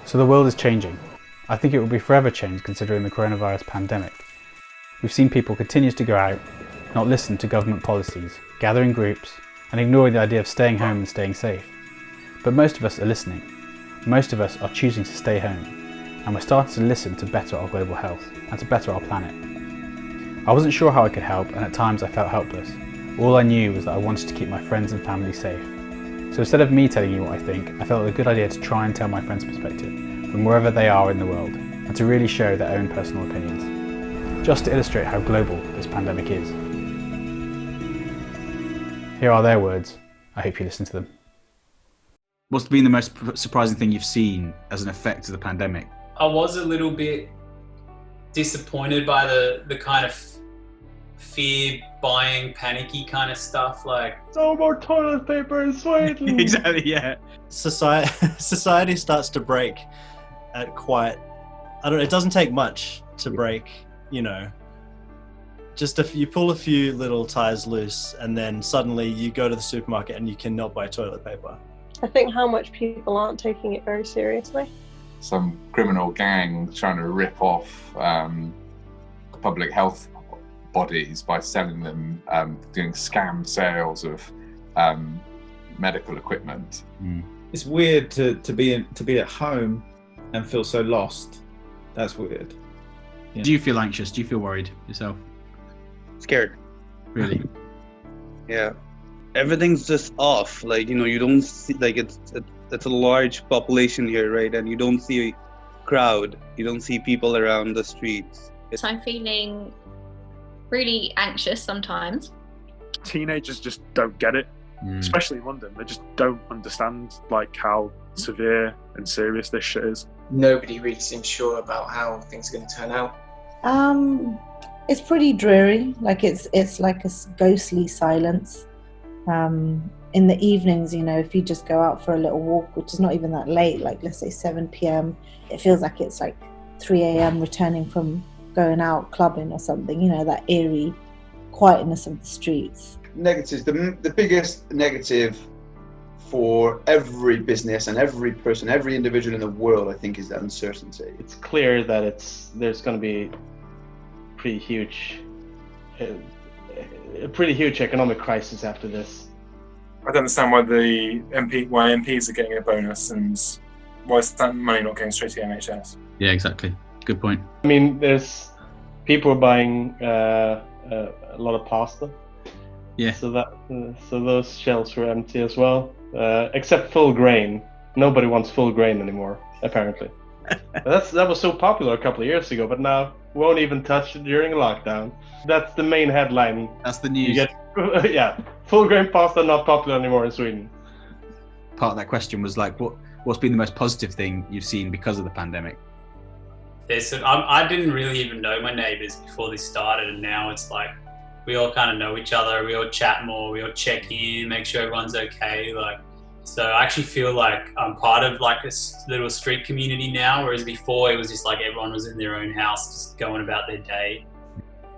So the world is changing. I think it will be forever changed considering the coronavirus pandemic. We've seen people continue to go out, not listen to government policies, gather in groups, and ignoring the idea of staying home and staying safe. But most of us are listening. Most of us are choosing to stay home, and we're starting to listen to better our global health and to better our planet. I wasn't sure how I could help, and at times I felt helpless. All I knew was that I wanted to keep my friends and family safe. So instead of me telling you what I think, I felt it a good idea to try and tell my friends' perspective from wherever they are in the world, and to really show their own personal opinions, just to illustrate how global this pandemic is. Here are their words. I hope you listen to them. What's been the most surprising thing you've seen as an effect of the pandemic? I was a little bit disappointed by the kind of fear buying, panicky kind of stuff, like no more toilet paper in Sweden. Exactly, yeah. Society starts to break at quite, it doesn't take much to break, just if you pull a few little ties loose and then suddenly you go to the supermarket and you cannot buy toilet paper. I think how much people aren't taking it very seriously. Some criminal gang trying to rip off public health bodies by selling them, doing scam sales of medical equipment. It's weird to be at home and feel so lost. That's weird. Yeah. Do you feel anxious? Do you feel worried yourself? Scared. Really? Yeah. Everything's just off. Like, you don't see, like, it's a large population here, right? And you don't see a crowd. You don't see people around the streets. So I'm feeling really anxious sometimes. Teenagers just don't get it, especially in London. They just don't understand like how severe and serious this shit is. Nobody really seems sure about how things are going to turn out. It's pretty dreary. Like it's like a ghostly silence. In the evenings, if you just go out for a little walk, which is not even that late, like let's say 7 p.m, it feels like it's like 3 a.m. returning from going out clubbing or something, that eerie quietness of the streets. Negatives. The biggest negative for every business and every person, every individual in the world, I think, is the uncertainty. It's clear that there's going to be a pretty huge economic crisis after this. I don't understand why why MPs are getting a bonus and why is that money not going straight to the NHS? Yeah, exactly. Good point. I mean, there's people are buying a lot of pasta. Yeah. So those shelves were empty as well, except full grain. Nobody wants full grain anymore, apparently. That was so popular a couple of years ago, but now won't even touch it during lockdown. That's the main headline. That's the news. You get, yeah, full grain pasta not popular anymore in Sweden. Part of that question was like, what's been the most positive thing you've seen because of the pandemic? I didn't really even know my neighbours before this started, and now it's like we all kind of know each other. We all chat more. We all check in, make sure everyone's okay. So I actually feel like I'm part of like a little street community now, whereas before it was just like everyone was in their own house, just going about their day.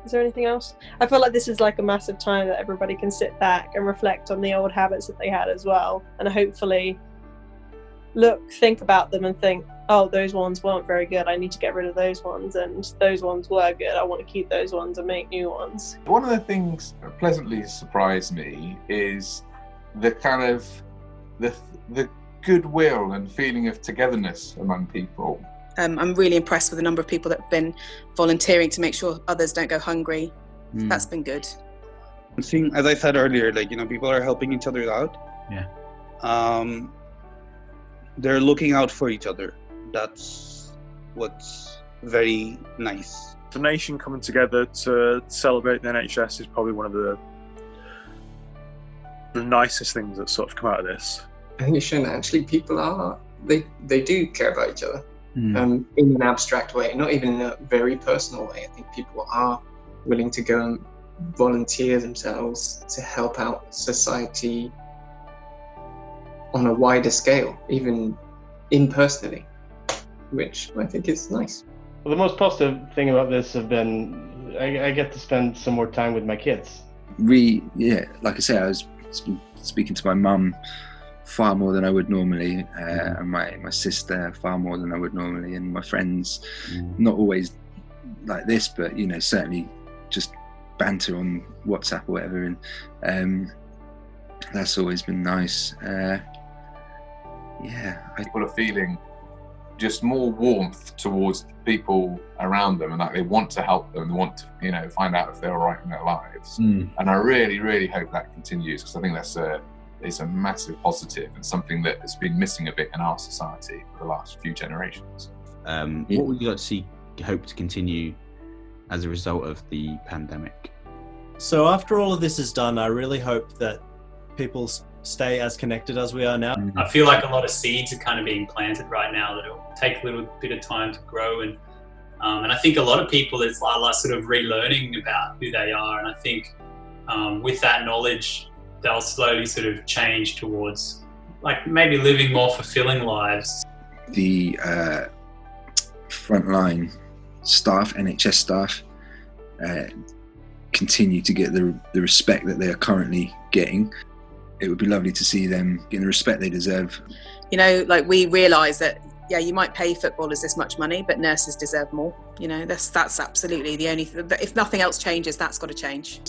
Is there anything else? I feel like this is like a massive time that everybody can sit back and reflect on the old habits that they had as well, and hopefully think about them and think, oh, those ones weren't very good, I need to get rid of those ones, and those ones were good, I want to keep those ones and make new ones. One of the things that pleasantly surprised me is the kind of the goodwill and feeling of togetherness among people. I'm really impressed with the number of people that have been volunteering to make sure others don't go hungry. That's been good. I'm seeing, as I said earlier, people are helping each other out. Yeah. They're looking out for each other. That's what's very nice. The nation coming together to celebrate the NHS is probably one of the nicest things that's sort of come out of this. I think it's shown that actually people they do care about each other in an abstract way, not even in a very personal way. I think people are willing to go and volunteer themselves to help out society on a wider scale, even impersonally, which I think is nice. Well, the most positive thing about this have been I get to spend some more time with my kids. Like I say, I was speaking to my mum far more than I would normally, and my sister far more than I would normally, and my friends, not always like this, but you know, certainly just banter on WhatsApp or whatever, and that's always been nice. People are feeling just more warmth towards people around them, and like they want to help them, they want to, you know, find out if they're all right in their lives. And I really, really hope that continues, because I think it's a massive positive and something that has been missing a bit in our society for the last few generations. What would you like to see, hope to continue as a result of the pandemic? So after all of this is done, I really hope that people stay as connected as we are now. I feel like a lot of seeds are kind of being planted right now that will take a little bit of time to grow, and I think a lot of people is like sort of relearning about who they are, and I think with that knowledge they'll slowly sort of change towards like maybe living more fulfilling lives. The frontline staff, NHS staff, continue to get the respect that they are currently getting. It would be lovely to see them getting the respect they deserve. You know, like we realise that, yeah, you might pay footballers this much money, but nurses deserve more. You know, that's absolutely the only thing. If nothing else changes, that's got to change.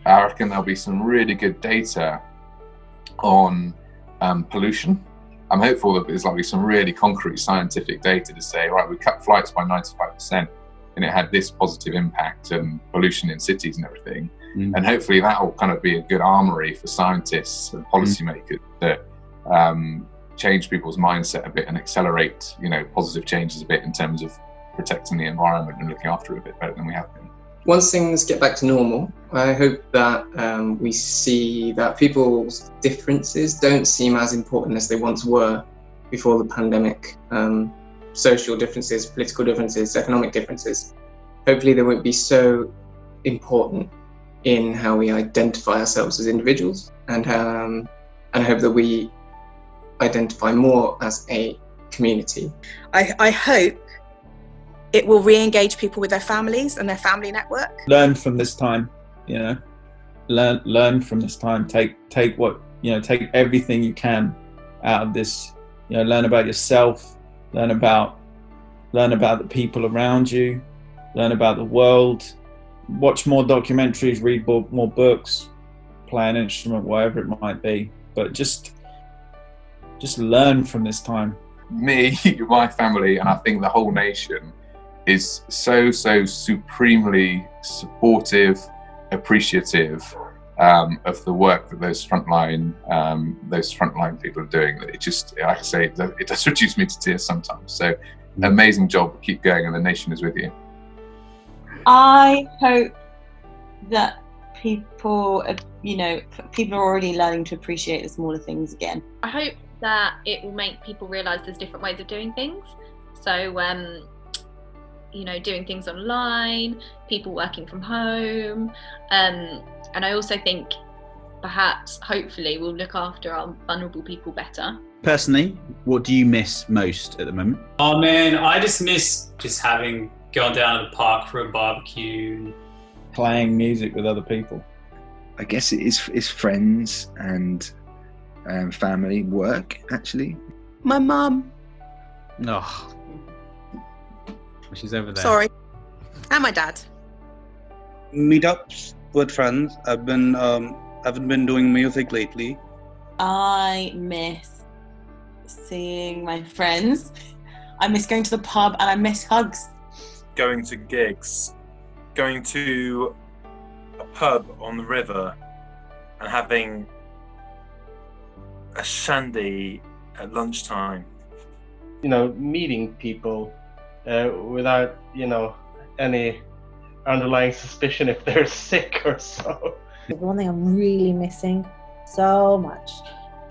I reckon there'll be some really good data on pollution. I'm hopeful that there's likely some really concrete scientific data to say, right, we cut flights by 95% and it had this positive impact and pollution in cities and everything. And hopefully that will kind of be a good armory for scientists and policymakers that change people's mindset a bit and accelerate, you know, positive changes a bit in terms of protecting the environment and looking after it a bit better than we have been. Once things get back to normal, I hope that we see that people's differences don't seem as important as they once were before the pandemic. Social differences, political differences, economic differences. Hopefully they won't be so important in how we identify ourselves as individuals, and I hope that we identify more as a community. I hope it will re-engage people with their families and their family network. Learn from this time, you know. Learn from this time. Take what, you know. Take everything you can out of this. You know, learn about yourself. Learn about the people around you. Learn about the world. Watch more documentaries. Read more books. Play an instrument, whatever it might be. But just learn from this time. Me, my family, and I think the whole nation is so supremely supportive, appreciative of the work that those frontline people are doing. That it just, like I say, it does reduce me to tears sometimes. So, amazing job, keep going, and the nation is with you. I hope that people are already learning to appreciate the smaller things again. I hope that it will make people realise there's different ways of doing things. So, doing things online, people working from home. And I also think perhaps, hopefully, we'll look after our vulnerable people better. Personally, what do you miss most at the moment? Oh man, I just miss going down to the park for a barbecue. Playing music with other people. I guess it is friends and family, work, actually. My mum. Oh. She's over there. Sorry. And my dad. Meetups with friends. Haven't been doing music lately. I miss seeing my friends. I miss going to the pub, and I miss hugs. Going to gigs. Going to a pub on the river and having a shandy at lunchtime. You know, meeting people without, any underlying suspicion if they're sick or so. The one thing I'm really missing so much,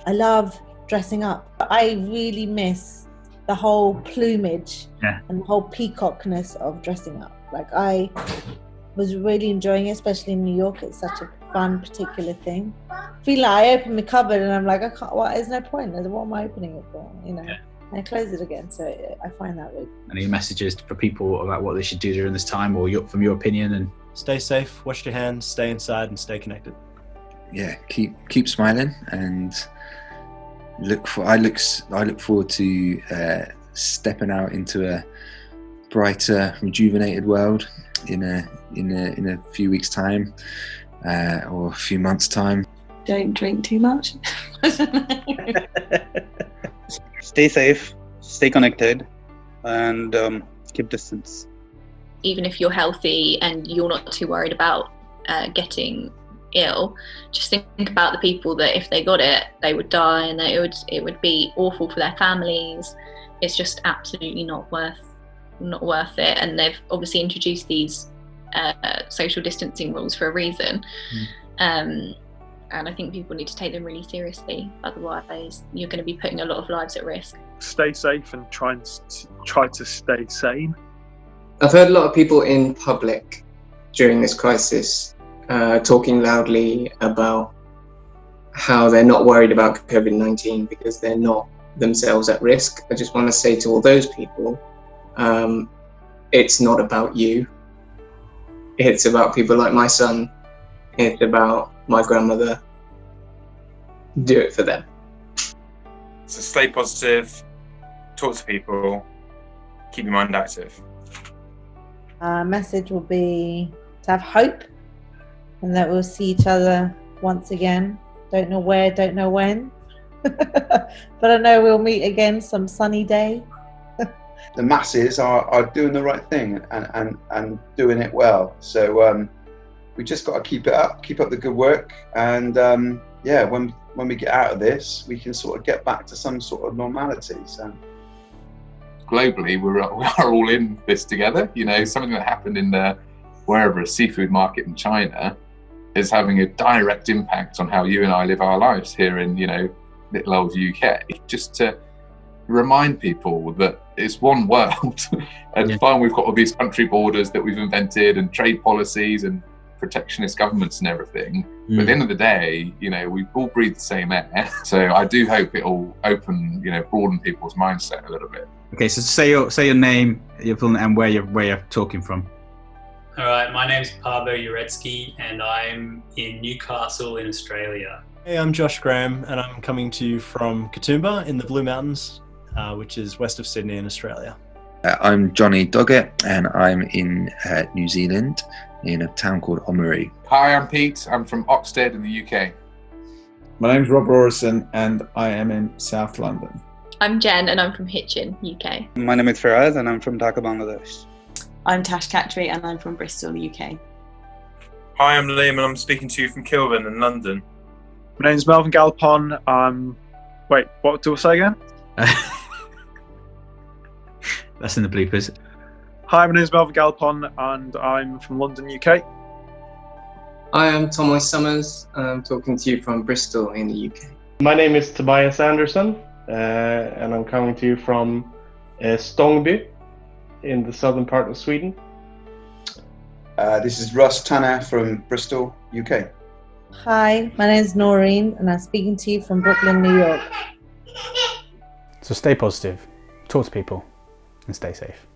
I love dressing up. I really miss the whole plumage and the whole peacockness of dressing up. Like, I was really enjoying it, especially in New York. It's such a fun particular thing. I feel like I open the cupboard and I'm like, there's no point. What am I opening it for? And I close it again. So I find that really. Any messages for people about what they should do during this time, or from your opinion? And stay safe, wash your hands, stay inside, and stay connected. Yeah, keep smiling, and I look forward to stepping out into a brighter, rejuvenated world in a few weeks' time, or a few months' time. Don't drink too much. Stay safe, stay connected, and keep distance. Even if you're healthy and you're not too worried about getting ill, just think about the people that if they got it, they would die, and that it would be awful for their families. It's just absolutely not worth it. And they've obviously introduced these social distancing rules for a reason. And I think people need to take them really seriously. Otherwise, you're going to be putting a lot of lives at risk. Stay safe and try to stay sane. I've heard a lot of people in public during this crisis talking loudly about how they're not worried about COVID-19 because they're not themselves at risk. I just want to say to all those people, it's not about you. It's about people like my son. It's about my grandmother. Do it for them. So stay positive, talk to people, keep your mind active. Message will be to have hope, and that we'll see each other once again. Don't know where, don't know when, but I know we'll meet again some sunny day. The masses are doing the right thing and doing it well. So we just got to keep up the good work, and when we get out of this, we can sort of get back to some sort of normality. So globally, we are all in this together. You know, something that happened in a seafood market in China is having a direct impact on how you and I live our lives here in, little old UK. Just to remind people that it's one world, and fine, we've got all these country borders that we've invented and trade policies and protectionist governments and everything. But at the end of the day, we all breathe the same air. So I do hope it'll broaden people's mindset a little bit. Okay, so say your name, your full name, and where you're talking from. All right, my name's Parvo and I'm in Newcastle in Australia. Hey, I'm Josh Graham, and I'm coming to you from Katoomba in the Blue Mountains, which is west of Sydney in Australia. I'm Jonny Doggett, and I'm in New Zealand, in a town called Oamaru. Hi, I'm Pete. I'm from Oxted in the UK. My name's Rob Rorison, and I am in South London. I'm Jen, and I'm from Hitchin, UK. My name is Faraz, and I'm from Dhaka, Bangladesh. I'm Tash Khatri, and I'm from Bristol, UK. Hi, I'm Liam, and I'm speaking to you from Kilburn in London. My name's Melvin Galpon. Wait, what do I say again? That's in the bloopers. Hi, my name's Melvin Galpon, and I'm from London, UK. I am Tomoi Summers, and I'm talking to you from Bristol in the UK. My name is Tobias Anderson, and I'm coming to you from Stångby in the southern part of Sweden. This is Russ Tanner from Bristol, UK. Hi, my name is Noreen, and I'm speaking to you from Brooklyn, New York. So stay positive, talk to people, and stay safe.